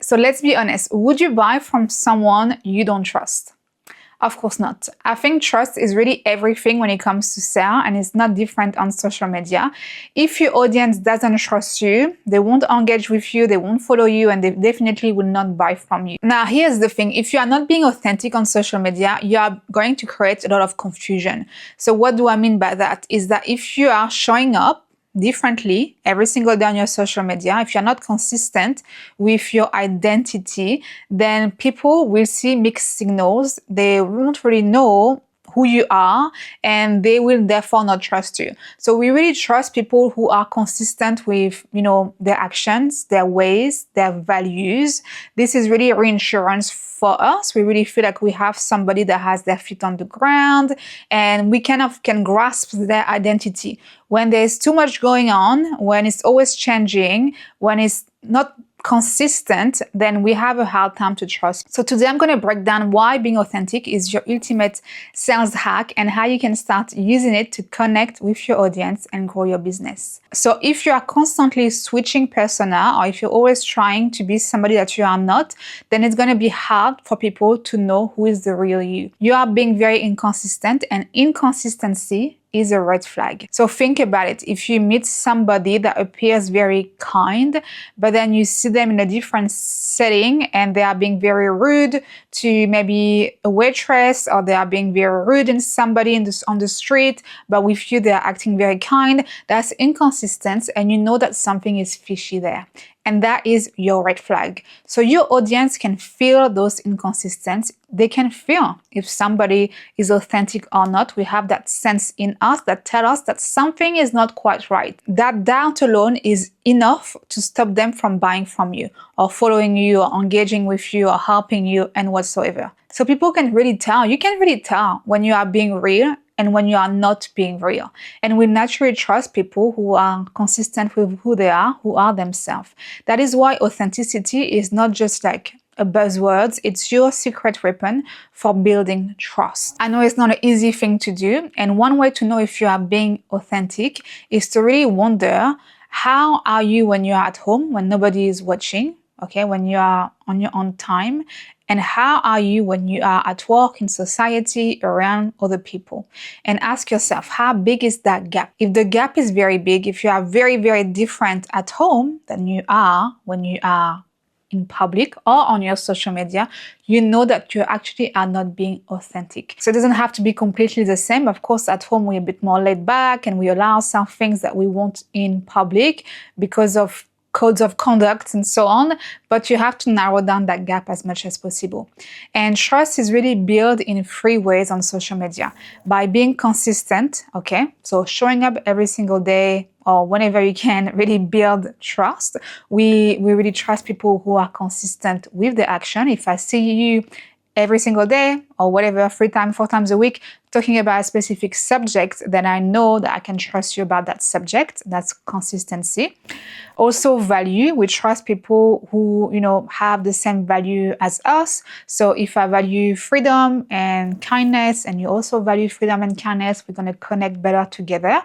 So let's be honest, would you buy from someone you don't trust? Of course not. I think trust is really everything when it comes to sale, and it's not different on social media. If your audience doesn't trust you, they won't engage with you, they won't follow you, and they definitely will not buy from you. Now, here's the thing. If you are not being authentic on social media, you are going to create a lot of confusion. So what do I mean by that? Is that if you are showing up differently every single day on your social media, if you're not consistent with your identity, then people will see mixed signals. They won't really know who you are, and they will therefore not trust you. So we really trust people who are consistent with, their actions, their ways, their values. This is really reinsurance for us. We really feel like we have somebody that has their feet on the ground, and we can grasp their identity. When there's too much going on, when it's always changing, when it's not consistent, then we have a hard time to trust. So today I'm going to break down why being authentic is your ultimate sales hack and how you can start using it to connect with your audience and grow your business. So if you are constantly switching persona, or if you're always trying to be somebody that you are not, then it's going to be hard for people to know who is the real you. You are being very inconsistent, and inconsistency is a red flag. So think about it. If you meet somebody that appears very kind, but then you see them in a different setting and they are being very rude to maybe a waitress, or they are being very rude in somebody on the street, but with you they are acting very kind, that's inconsistent, and you know that something is fishy there. And that is your red flag. So your audience can feel those inconsistencies. They can feel if somebody is authentic or not. We have that sense in us that tell us that something is not quite right. That doubt alone is enough to stop them from buying from you, or following you, or engaging with you, or helping you, and whatsoever. So people can really tell. You can really tell when you are being real and when you are not being real. And we naturally trust people who are consistent with who they are, who are themselves. That is why authenticity is not just like a buzzword, it's your secret weapon for building trust. I know it's not an easy thing to do, and one way to know if you are being authentic is to really wonder, how are you when you're at home, when nobody is watching, okay, when you are on your own time? And how are you when you are at work, in society, around other people? And ask yourself, how big is that gap? If the gap is very big, if you are very, very different at home than you are when you are in public or on your social media, you know that you actually are not being authentic. So it doesn't have to be completely the same. Of course, at home, we're a bit more laid back and we allow some things that we want in public because of codes of conduct and so on, but you have to narrow down that gap as much as possible. And trust is really built in 3 ways on social media. By being consistent, okay? So showing up every single day or whenever you can really build trust. We really trust people who are consistent with the action. If I see you every single day or whatever, 3 times, 4 times a week, talking about a specific subject, then I know that I can trust you about that subject. That's consistency. Also value. We trust people who, have the same value as us. So if I value freedom and kindness, and you also value freedom and kindness, we're going to connect better together.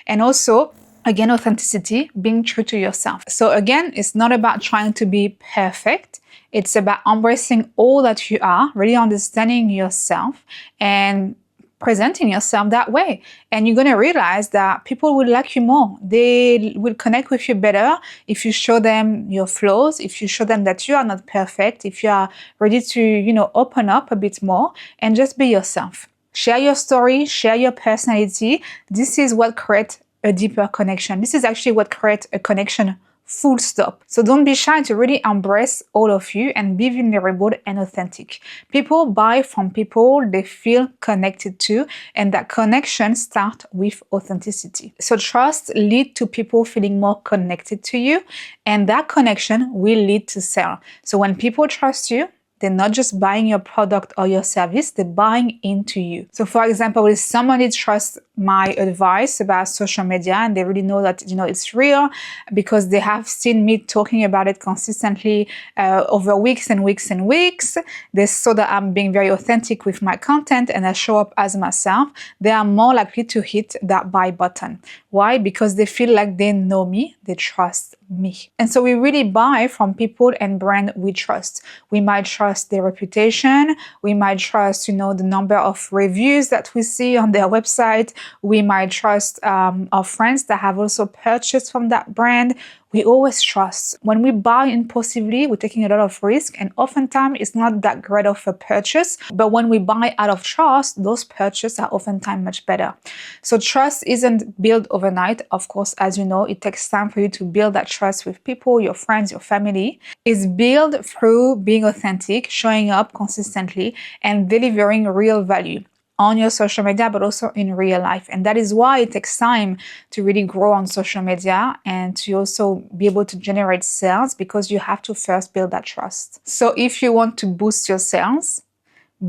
And also, again, authenticity, being true to yourself. So again, it's not about trying to be perfect. It's about embracing all that you are, really understanding yourself and presenting yourself that way. And you're going to realize that people will like you more. They will connect with you better if you show them your flaws, if you show them that you are not perfect, if you are ready to, open up a bit more and just be yourself. Share your story, share your personality. This is what creates a deeper connection. This is actually what creates a connection, full stop. So don't be shy to really embrace all of you and be vulnerable and authentic. People buy from people they feel connected to, and that connection starts with authenticity. So trust leads to people feeling more connected to you, and that connection will lead to sale. So when people trust you, they're not just buying your product or your service, they're buying into you. So for example, if somebody trusts my advice about social media, and they really know that, it's real because they have seen me talking about it consistently over weeks and weeks and weeks. They saw that I'm being very authentic with my content and I show up as myself. They are more likely to hit that buy button. Why? Because they feel like they know me, they trust me. And so we really buy from people and brand we trust. We might trust their reputation. We might trust, the number of reviews that we see on their website. We might trust our friends that have also purchased from that brand. We always trust. When we buy impulsively, we're taking a lot of risk, and oftentimes it's not that great of a purchase. But when we buy out of trust, those purchases are oftentimes much better. So trust isn't built overnight. Of course, as you know, it takes time for you to build that trust with people, your friends, your family. It's built through being authentic, showing up consistently, and delivering real value on your social media, but also in real life. And that is why it takes time to really grow on social media and to also be able to generate sales, because you have to first build that trust. So if you want to boost your sales,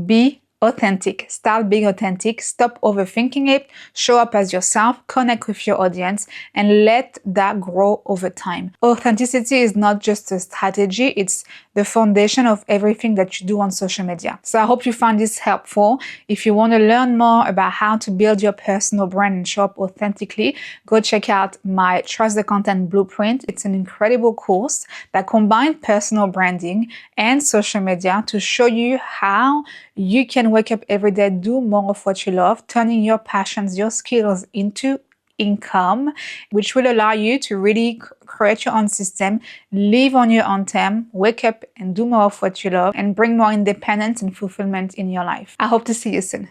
be authentic. Start being authentic. Stop overthinking it. Show up as yourself. Connect with your audience and let that grow over time. Authenticity is not just a strategy. It's the foundation of everything that you do on social media. So I hope you found this helpful. If you want to learn more about how to build your personal brand and show up authentically, go check out my Trust the Content Blueprint. It's an incredible course that combines personal branding and social media to show you how you can wake up every day, do more of what you love, turning your passions, your skills into income, which will allow you to really create your own system, live on your own term, wake up and do more of what you love, and bring more independence and fulfillment in your life. I hope to see you soon.